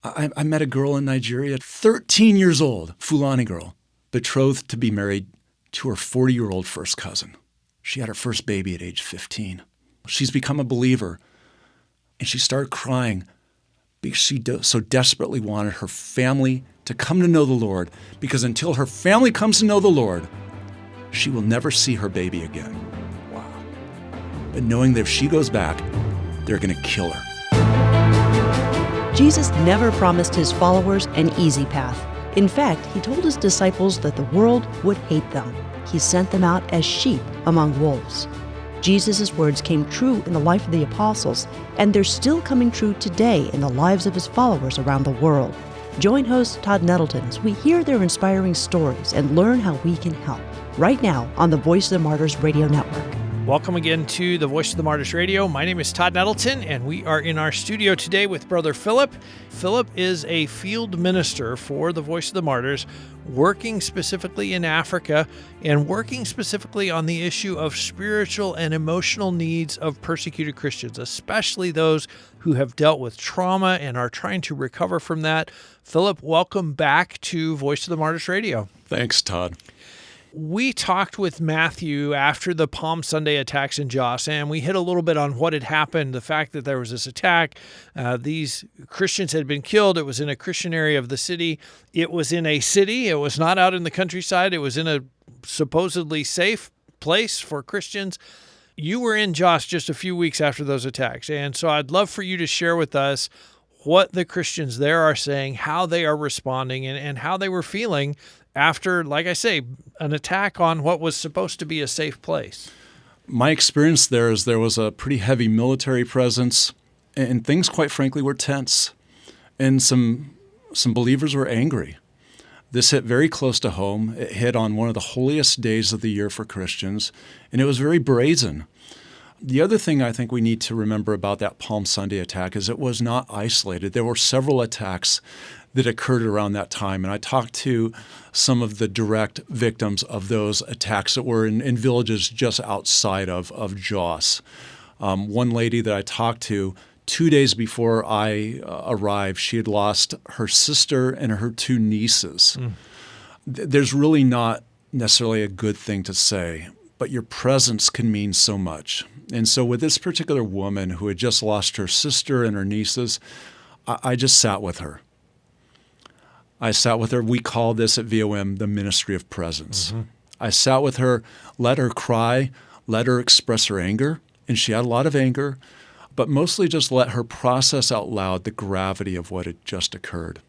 I met a girl in Nigeria, 13 years old, Fulani girl, betrothed to be married to her 40-year-old first cousin. She had her first baby at age 15. She's become a believer, and she started crying because she so desperately wanted her family to come to know the Lord, because until her family comes to know the Lord, she will never see her baby again. Wow. But knowing that if she goes back, they're going to kill her. Jesus never promised his followers an easy path. In fact, he told his disciples that the world would hate them. He sent them out as sheep among wolves. Jesus' words came true in the life of the apostles, and they're still coming true today in the lives of his followers around the world. Join host Todd Nettleton as we hear their inspiring stories and learn how we can help. Right now on the Voice of the Martyrs Radio Network. Welcome again to the Voice of the Martyrs Radio. My name is Todd Nettleton, and we are in our studio today with Brother Philip. Philip is a field minister for the Voice of the Martyrs, working specifically in Africa and working specifically on the issue of spiritual and emotional needs of persecuted Christians, especially those who have dealt with trauma and are trying to recover from that. Philip, welcome back to Voice of the Martyrs Radio. Thanks, Todd. We talked with Matthew after the Palm Sunday attacks in Jos, and we hit a little bit on what had happened, the fact that there was this attack. These Christians had been killed. It was in a Christian area of the city. It was in a city. It was not out in the countryside. It was in a supposedly safe place for Christians. You were in Jos just a few weeks after those attacks, and so I'd love for you to share with us what the Christians there are saying, how they are responding, and how they were feeling after, like I say, an attack on what was supposed to be a safe place. My experience there is there was a pretty heavy military presence, and things, quite frankly, were tense. And some believers were angry. This hit very close to home. It hit on one of the holiest days of the year for Christians, and it was very brazen. The other thing I think we need to remember about that Palm Sunday attack is it was not isolated. There were several attacks that occurred around that time. And I talked to some of the direct victims of those attacks that were in villages just outside of Jos. One lady that I talked to, 2 days before I arrived, she had lost her sister and her two nieces. There's really not necessarily a good thing to say, but your presence can mean so much. And so with this particular woman who had just lost her sister and her nieces, I just sat with her. I sat with her. We call this at VOM the ministry of presence. I sat with her, let her cry, let her express her anger, and she had a lot of anger, but mostly just let her process out loud the gravity of what had just occurred.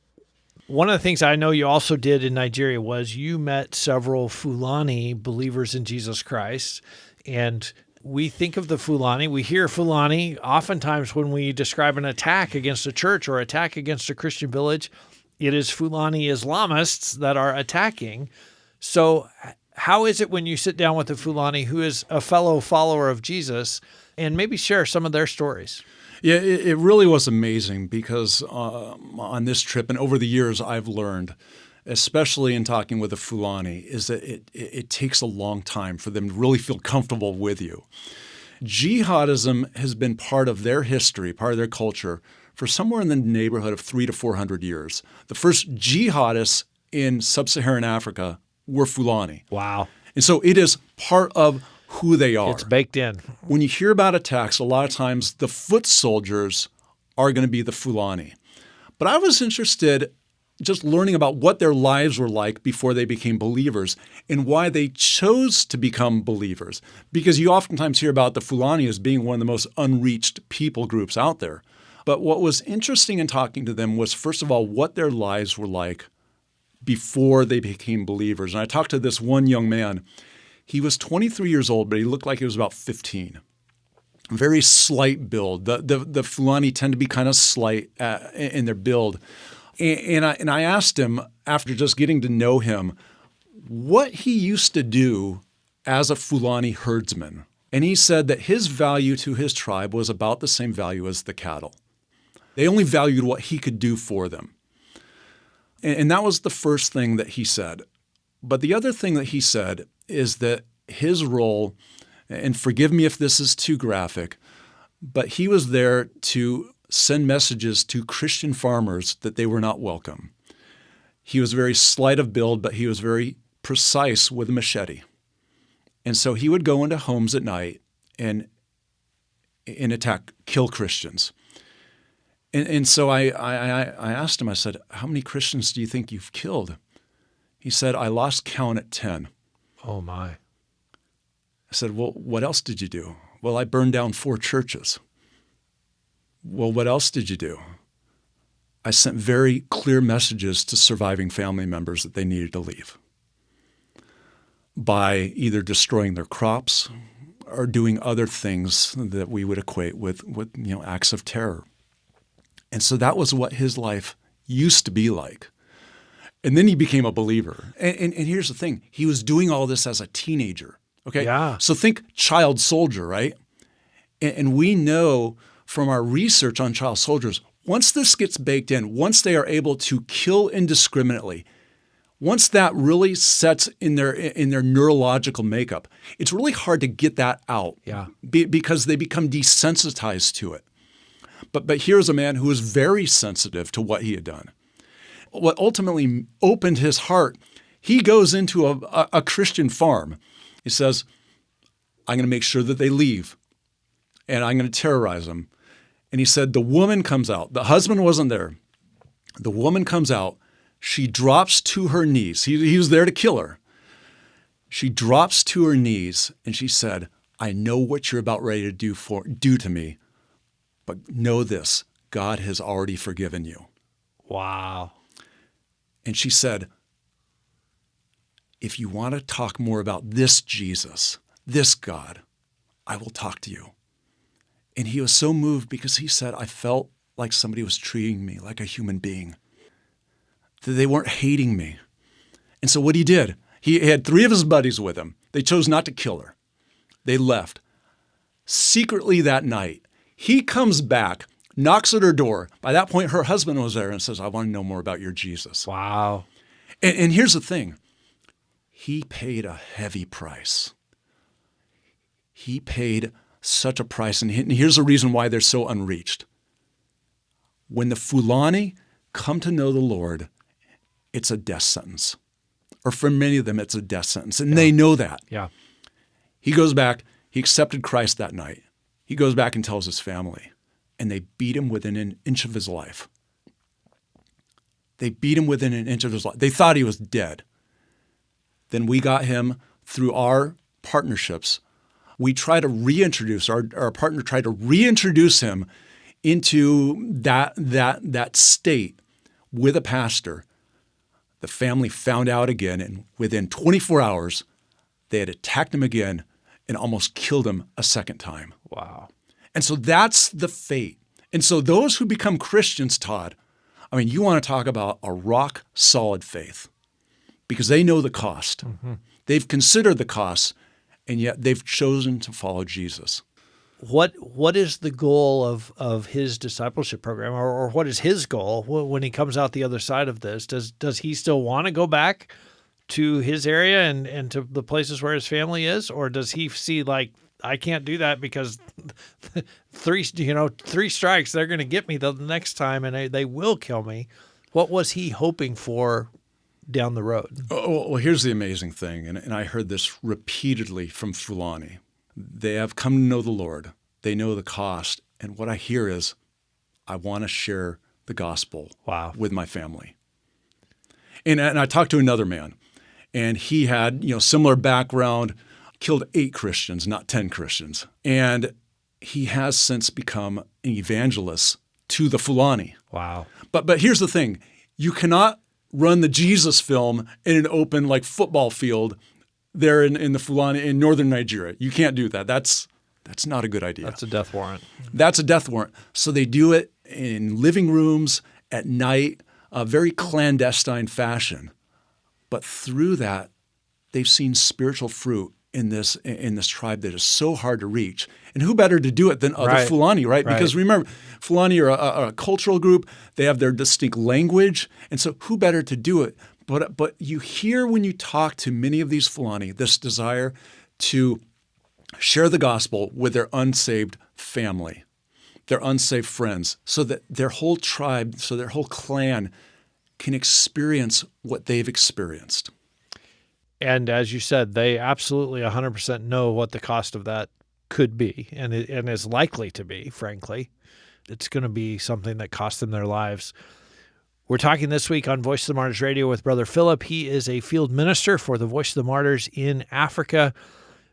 One of the things I know you also did in Nigeria was you met several Fulani believers in Jesus Christ, and we think of the Fulani, we hear Fulani oftentimes when we describe an attack against a church or attack against a Christian village. It is Fulani Islamists that are attacking. So how is it when you sit down with a Fulani who is a fellow follower of Jesus, and maybe share some of their stories? Yeah, it really was amazing because on this trip and over the years I've learned, especially in talking with the Fulani, is that it takes a long time for them to really feel comfortable with you. Jihadism has been part of their history, part of their culture, for somewhere in the neighborhood of 300 to 400 years. The first jihadists in sub-Saharan Africa were Fulani. Wow. And so it is part of who they are. It's baked in. When you hear about attacks, a lot of times the foot soldiers are going to be the Fulani. But I was interested just learning about what their lives were like before they became believers and why they chose to become believers. Because you oftentimes hear about the Fulani as being one of the most unreached people groups out there. But what was interesting in talking to them was, first of all, what their lives were like before they became believers. And I talked to this one young man. He was 23 years old, but he looked like he was about 15. Very slight build. The Fulani tend to be kind of slight in their build. And I asked him, after just getting to know him, what he used to do as a Fulani herdsman. And he said that his value to his tribe was about the same value as the cattle. They only valued what he could do for them. And that was the first thing that he said. But the other thing that he said is that his role, and forgive me if this is too graphic, but he was there to send messages to Christian farmers that they were not welcome. He was very slight of build, but he was very precise with a machete. And so he would go into homes at night and attack, kill Christians. And so I asked him, I said, how many Christians do you think you've killed? He said, I lost count at 10. Oh, my. I said, well, what else did you do? Well, I burned down 4 churches. Well, what else did you do? I sent very clear messages to surviving family members that they needed to leave by either destroying their crops or doing other things that we would equate with acts of terror. And so that was what his life used to be like. And then he became a believer. And here's the thing. He was doing all this as a teenager. Okay? Yeah. So think child soldier, right? And we know from our research on child soldiers, once this gets baked in, once they are able to kill indiscriminately, once that really sets in their neurological makeup, it's really hard to get that out. Yeah. Because they become desensitized to it. But here's a man who was very sensitive to what he had done. What ultimately opened his heart, he goes into a Christian farm. He says, I'm going to make sure that they leave, and I'm going to terrorize them. And he said, the woman comes out. The husband wasn't there. The woman comes out. She drops to her knees. He was there to kill her. She drops to her knees, and she said, I know what you're about ready to do to me, but know this, God has already forgiven you. Wow. And she said, if you want to talk more about this Jesus, this God, I will talk to you. And he was so moved because he said, I felt like somebody was treating me like a human being, that they weren't hating me. And so what he did, he had 3 of his buddies with him. They chose not to kill her. They left. Secretly that night, he comes back, knocks at her door. By that point, her husband was there and says, I want to know more about your Jesus. Wow. And here's the thing. He paid a heavy price. He paid such a price. And here's the reason why they're so unreached. When the Fulani come to know the Lord, it's a death sentence. Or for many of them, it's a death sentence. And they know that. Yeah. He goes back. He accepted Christ that night. He goes back and tells his family. And they beat him within an inch of his life. They beat him within an inch of his life. They thought he was dead. Then we got him through our partnerships. We try to reintroduce, our partner tried to reintroduce him into that state with a pastor. The family found out again, and within 24 hours, they had attacked him again and almost killed him a second time. Wow. And so that's the fate. And so those who become Christians, Todd, I mean, you want to talk about a rock solid faith because they know the cost. Mm-hmm. They've considered the cost, and yet they've chosen to follow Jesus. What is the goal of his discipleship program, or what is his goal when he comes out the other side of this? Does he still want to go back to his area and to the places where his family is, or does he see like, I can't do that because 3 strikes, they're going to get me the next time and they will kill me? What was he hoping for down the road? Well, here's the amazing thing, and I heard this repeatedly from Fulani. They have come to know the Lord. They know the cost. And what I hear is, I want to share the gospel with my family. And I talked to another man, and he had similar background, killed 8 Christians, not 10 Christians. And he has since become an evangelist to the Fulani. Wow. But here's the thing. You cannot run the Jesus film in an open football field there in the Fulani in northern Nigeria. You can't do that. That's not a good idea. That's a death warrant. That's a death warrant. So they do it in living rooms at night, a very clandestine fashion. But through that, they've seen spiritual fruit in this tribe that is so hard to reach. And who better to do it than other Fulani, right? Because remember, Fulani are a cultural group. They have their distinct language. And so who better to do it? But you hear when you talk to many of these Fulani this desire to share the gospel with their unsaved family. their unsaved friends, so that their whole tribe, so their whole clan can experience what they've experienced. And as you said, they absolutely 100% know what the cost of that could be and is likely to be, frankly. It's going to be something that costs them their lives. We're talking this week on Voice of the Martyrs Radio with Brother Philip. He is a field minister for the Voice of the Martyrs in Africa.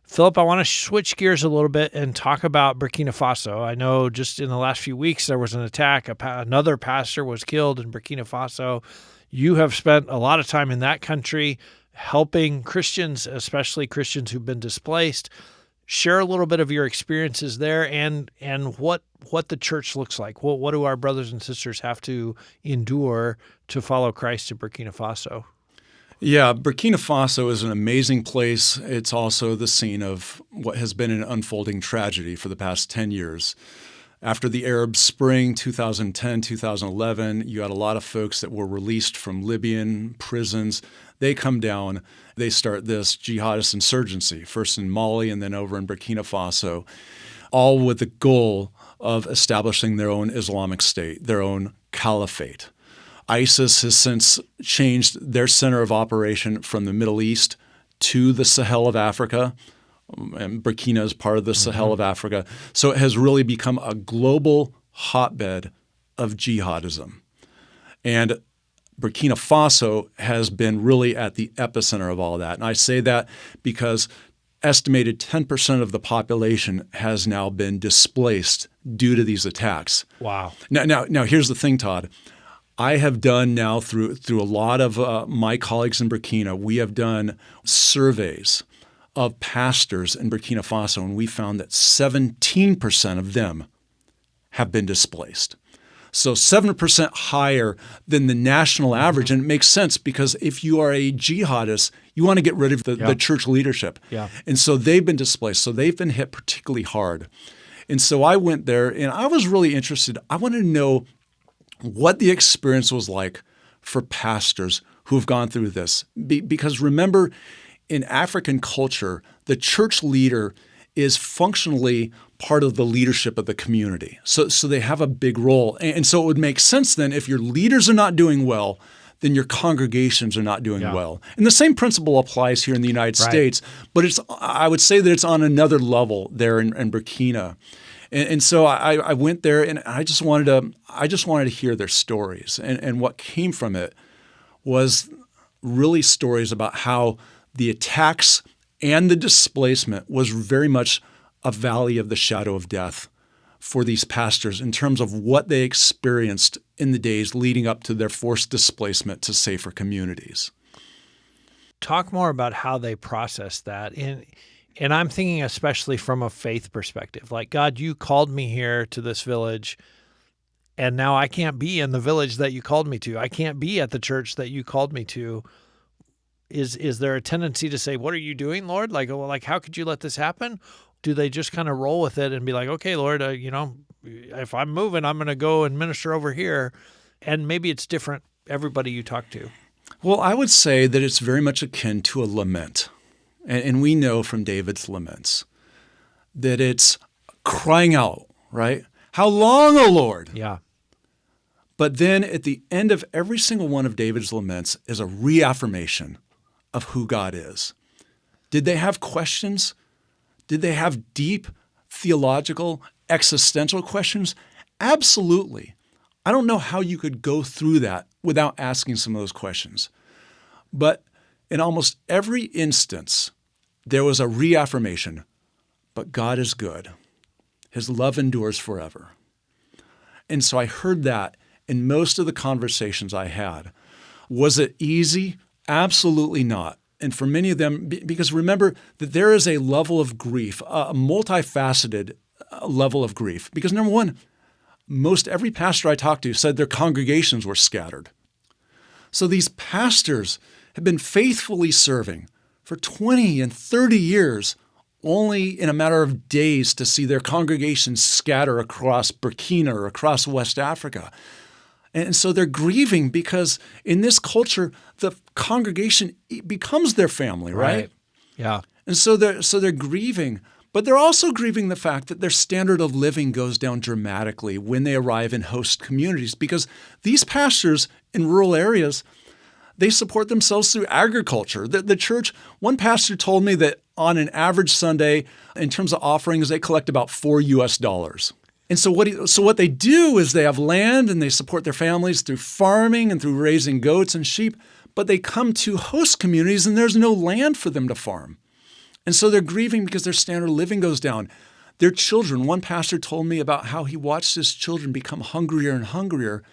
Philip, I want to switch gears a little bit and talk about Burkina Faso. I know just in the last few weeks there was an attack. Another pastor was killed in Burkina Faso. You have spent a lot of time in that country helping Christians, especially Christians who've been displaced. Share a little bit of your experiences there and what the church looks like. What do our brothers and sisters have to endure to follow Christ in Burkina Faso? Yeah, Burkina Faso is an amazing place. It's also the scene of what has been an unfolding tragedy for the past 10 years. After the Arab Spring, 2010, 2011, you had a lot of folks that were released from Libyan prisons. They come down, they start this jihadist insurgency, first in Mali and then over in Burkina Faso, all with the goal of establishing their own Islamic state, their own caliphate. ISIS has since changed their center of operation from the Middle East to the Sahel of Africa, and Burkina is part of the Sahel of Africa. So it has really become a global hotbed of jihadism. And Burkina Faso has been really at the epicenter of all that. And I say that because estimated 10% of the population has now been displaced due to these attacks. Wow. Now here's the thing, Todd. I have done now through a lot of my colleagues in Burkina, we have done surveys of pastors in Burkina Faso, and we found that 17% of them have been displaced. So 7% higher than the national average. And it makes sense because if you are a jihadist, you want to get rid of the church leadership. Yeah. And so they've been displaced. So they've been hit particularly hard. And so I went there and I was really interested. I wanted to know what the experience was like for pastors who have gone through this. Because remember, in African culture, the church leader is functionally part of the leadership of the community. So they have a big role. And so it would make sense then if your leaders are not doing well, then your congregations are not doing well. And the same principle applies here in the United States, but I would say that it's on another level there in Burkina. And so I went there and I just wanted to hear their stories. And what came from it was really stories about how the attacks and the displacement was very much a valley of the shadow of death for these pastors in terms of what they experienced in the days leading up to their forced displacement to safer communities. Talk more about how they process that. And I'm thinking especially from a faith perspective, like, God, you called me here to this village, and now I can't be in the village that you called me to. I can't be at the church that you called me to. Is there a tendency to say, what are you doing, Lord? Like, how could you let this happen? Do they just kind of roll with it and be like, okay, Lord, if I'm moving, I'm going to go and minister over here. And maybe it's different, everybody you talk to. Well, I would say that it's very much akin to a lament. And we know from David's laments that it's crying out, right? How long, O Lord? Yeah. But then at the end of every single one of David's laments is a reaffirmation of who God is. Did they have questions? Did they have deep theological, existential questions? Absolutely. I don't know how you could go through that without asking some of those questions. But in almost every instance, there was a reaffirmation, but God is good. His love endures forever. And so I heard that in most of the conversations I had. Was it easy? Absolutely not. And for many of them, because remember that there is a level of grief, a multifaceted level of grief. Because number one, most every pastor I talked to said their congregations were scattered. So these pastors have been faithfully serving for 20 and 30 years, only in a matter of days to see their congregations scatter across Burkina or across West Africa. And so they're grieving because in this culture, the congregation becomes their family, right? Yeah. And so they're grieving. But they're also grieving the fact that their standard of living goes down dramatically when they arrive in host communities, because these pastors in rural areas, they support themselves through agriculture. The church, one pastor told me that on an average Sunday, in terms of offerings, they collect about $4. And so what they do is they have land and they support their families through farming and through raising goats and sheep, but they come to host communities and there's no land for them to farm. And so they're grieving because their standard of living goes down. Their children, one pastor told me about how he watched his children become hungrier and hungrier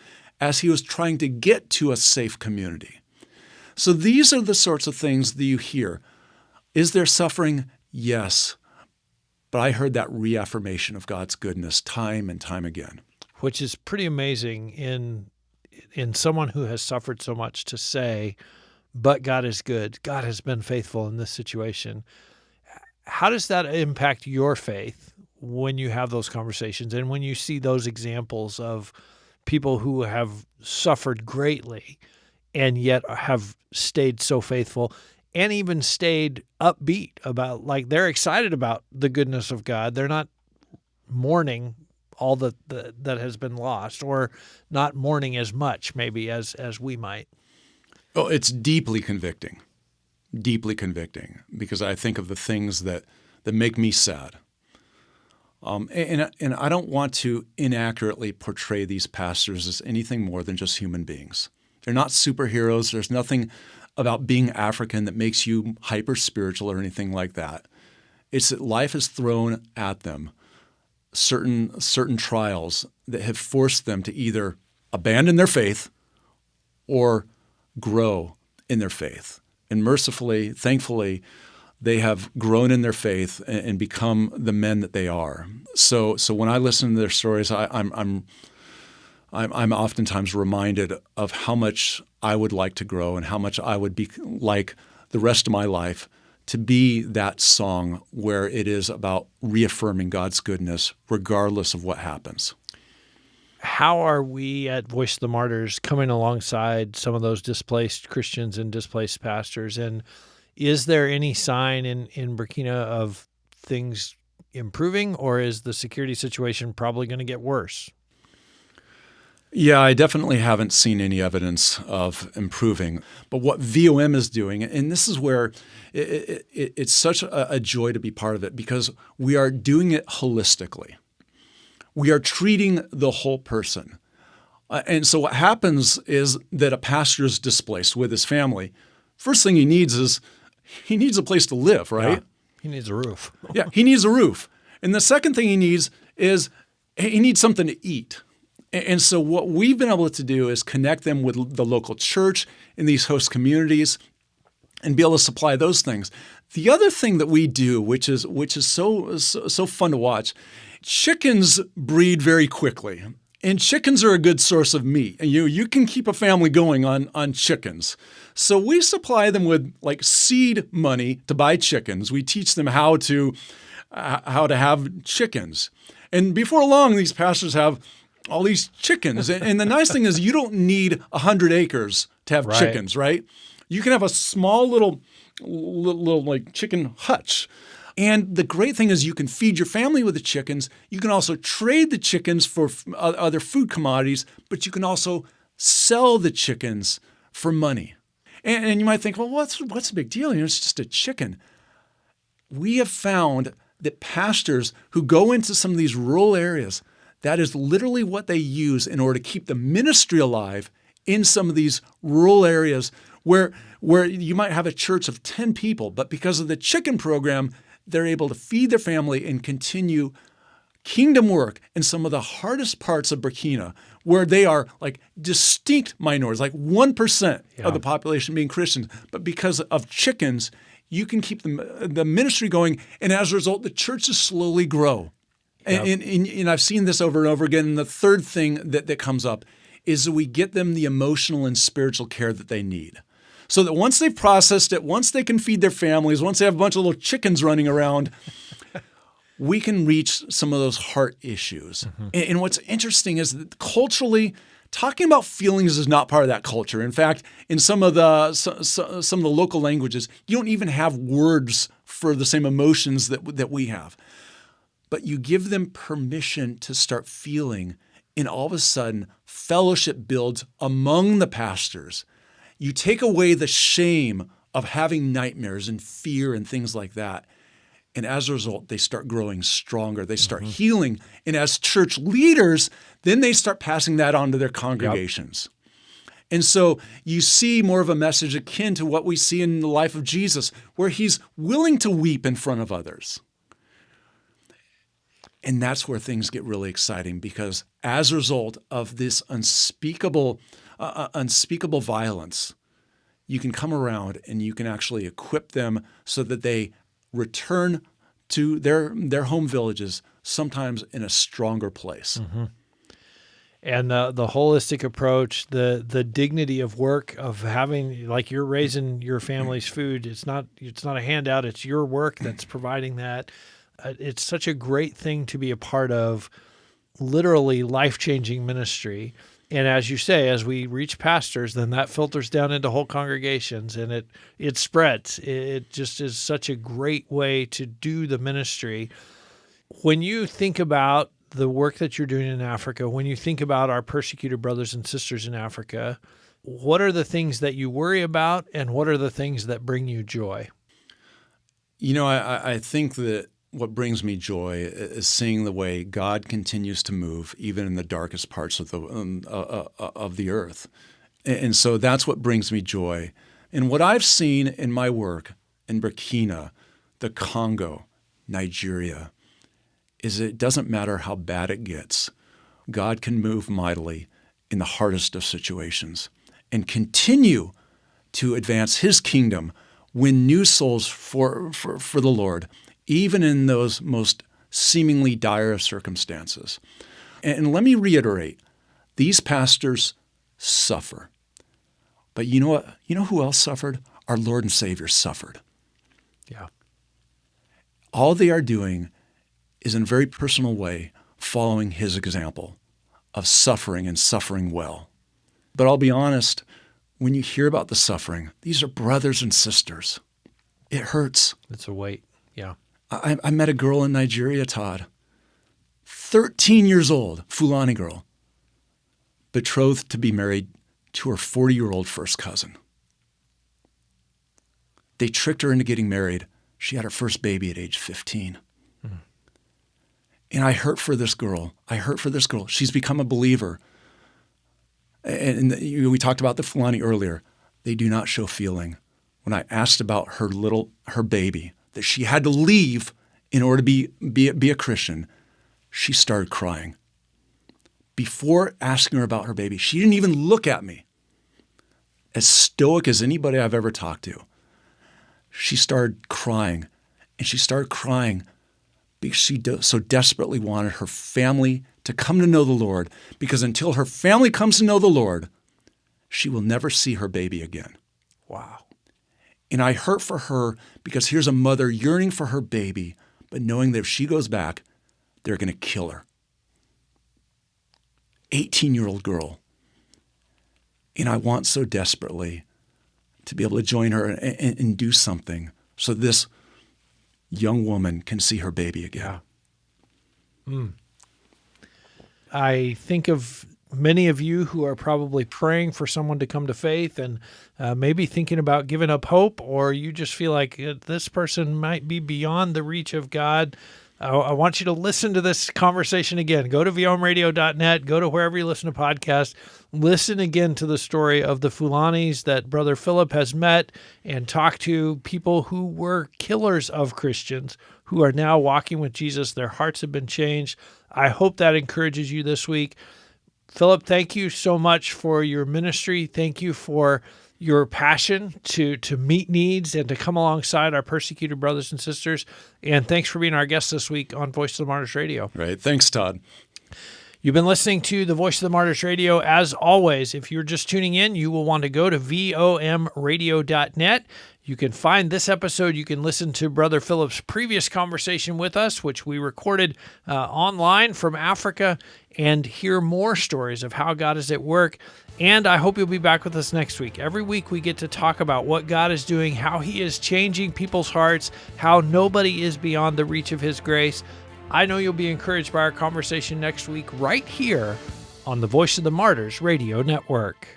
as he was trying to get to a safe community. So these are the sorts of things that you hear. Is there suffering? Yes. But I heard that reaffirmation of God's goodness time and time again. Which is pretty amazing in someone who has suffered so much to say, but God is good. God has been faithful in this situation. How does that impact your faith when you have those conversations and when you see those examples of people who have suffered greatly and yet have stayed so faithful and even stayed upbeat about, like, they're excited about the goodness of God. They're not mourning all that has been lost, or not mourning as much maybe as we might? Oh, it's deeply convicting, because I think of the things that make me sad. And I don't want to inaccurately portray these pastors as anything more than just human beings. They're not superheroes. There's nothing about being African that makes you hyper-spiritual or anything like that. It's that life has thrown at them certain trials that have forced them to either abandon their faith or grow in their faith. And mercifully, thankfully, they have grown in their faith and become the men that they are. So when I listen to their stories, I'm oftentimes reminded of how much I would like to grow and how much I would be like the rest of my life to be that song where it is about reaffirming God's goodness regardless of what happens. How are we at Voice of the Martyrs coming alongside some of those displaced Christians and displaced pastors? And is there any sign in Burkina of things improving, or is the security situation probably going to get worse? Yeah, I definitely haven't seen any evidence of improving. But what VOM is doing, and this is where it's such a joy to be part of it, because we are doing it holistically. We are treating the whole person. And so what happens is that a pastor is displaced with his family. First thing he needs is a place to live, right? Yeah, he needs a roof. Yeah, he needs a roof. And the second thing he needs is he needs something to eat. And so what we've been able to do is connect them with the local church in these host communities and be able to supply those things. The other thing that we do, which is so fun to watch, chickens breed very quickly. And chickens are a good source of meat. And you can keep a family going on chickens. So we supply them with like seed money to buy chickens. We teach them how to have chickens. And before long, these pastors have all these chickens. And the nice thing is you don't need 100 acres to have chickens, right? You can have a small little like chicken hutch. And the great thing is you can feed your family with the chickens. You can also trade the chickens for other food commodities, but you can also sell the chickens for money. And you might think, well, what's the big deal? It's just a chicken. We have found that pastors who go into some of these rural areas, that is literally what they use in order to keep the ministry alive in some of these rural areas where you might have a church of 10 people, but because of the chicken program, they're able to feed their family and continue kingdom work in some of the hardest parts of Burkina, where they are like distinct minorities, like 1% of the population being Christians. But because of chickens, you can keep the ministry going, and as a result, the churches slowly grow. And I've seen this over and over again. And the third thing that comes up is that we get them the emotional and spiritual care that they need. So that once they've processed it, once they can feed their families, once they have a bunch of little chickens running around, we can reach some of those heart issues. Mm-hmm. And what's interesting is that culturally, talking about feelings is not part of that culture. In fact, in some of the local languages, you don't even have words for the same emotions that we have. But you give them permission to start feeling, and all of a sudden, fellowship builds among the pastors. You take away the shame of having nightmares and fear and things like that. And as a result, they start growing stronger. They start healing. And as church leaders, then they start passing that on to their congregations. And so you see more of a message akin to what we see in the life of Jesus, where he's willing to weep in front of others. And that's where things get really exciting, because as a result of this unspeakable violence, you can come around and you can actually equip them so that they return to their home villages, sometimes in a stronger place. And the holistic approach, the dignity of work, of having, like, you're raising your family's food. It's not a handout. It's your work that's providing that. It's such a great thing to be a part of, literally life-changing ministry. And as you say, as we reach pastors, then that filters down into whole congregations, and it spreads. It just is such a great way to do the ministry. When you think about the work that you're doing in Africa, when you think about our persecuted brothers and sisters in Africa, what are the things that you worry about, and what are the things that bring you joy? I think that what brings me joy is seeing the way God continues to move, even in the darkest parts of the earth. And so that's what brings me joy. And what I've seen in my work in Burkina, the Congo, Nigeria, is it doesn't matter how bad it gets. God can move mightily in the hardest of situations and continue to advance his kingdom, win new souls for the Lord, even in those most seemingly dire of circumstances. And let me reiterate, these pastors suffer. But you know what? You know who else suffered? Our Lord and Savior suffered. Yeah. All they are doing is, in a very personal way, following his example of suffering and suffering well. But I'll be honest, when you hear about the suffering, these are brothers and sisters. It hurts. It's a weight. Yeah. I met a girl in Nigeria, Todd, 13 years old, Fulani girl, betrothed to be married to her 40-year-old first cousin. They tricked her into getting married. She had her first baby at age 15. And I hurt for this girl. She's become a believer. And we talked about the Fulani earlier. They do not show feeling. When I asked about her baby, that she had to leave in order to be a Christian, she started crying. Before asking her about her baby, she didn't even look at me. As stoic as anybody I've ever talked to. She started crying, and she started crying because she so desperately wanted her family to come to know the Lord, because until her family comes to know the Lord, she will never see her baby again. Wow. And I hurt for her because here's a mother yearning for her baby, but knowing that if she goes back, they're going to kill her. 18-year-old girl. And I want so desperately to be able to join her and do something so this young woman can see her baby again. Yeah. I think of many of you who are probably praying for someone to come to faith and maybe thinking about giving up hope, or you just feel like this person might be beyond the reach of God. I want you to listen to this conversation again. Go to vomradio.net, go to wherever you listen to podcasts, listen again to the story of the Fulanis that Brother Philip has met and talked to, people who were killers of Christians who are now walking with Jesus. Their hearts have been changed. I hope that encourages you this week. Philip, thank you so much for your ministry. Thank you for your passion to meet needs and to come alongside our persecuted brothers and sisters. And thanks for being our guest this week on Voice of the Martyrs Radio. Right. Thanks, Todd. You've been listening to the Voice of the Martyrs Radio. As always, if you're just tuning in, you will want to go to vomradio.net. You can find this episode. You can listen to Brother Philip's previous conversation with us, which we recorded online from Africa, and hear more stories of how God is at work. And I hope you'll be back with us next week. Every week we get to talk about what God is doing, how he is changing people's hearts, how nobody is beyond the reach of his grace. I know you'll be encouraged by our conversation next week right here on the Voice of the Martyrs Radio Network.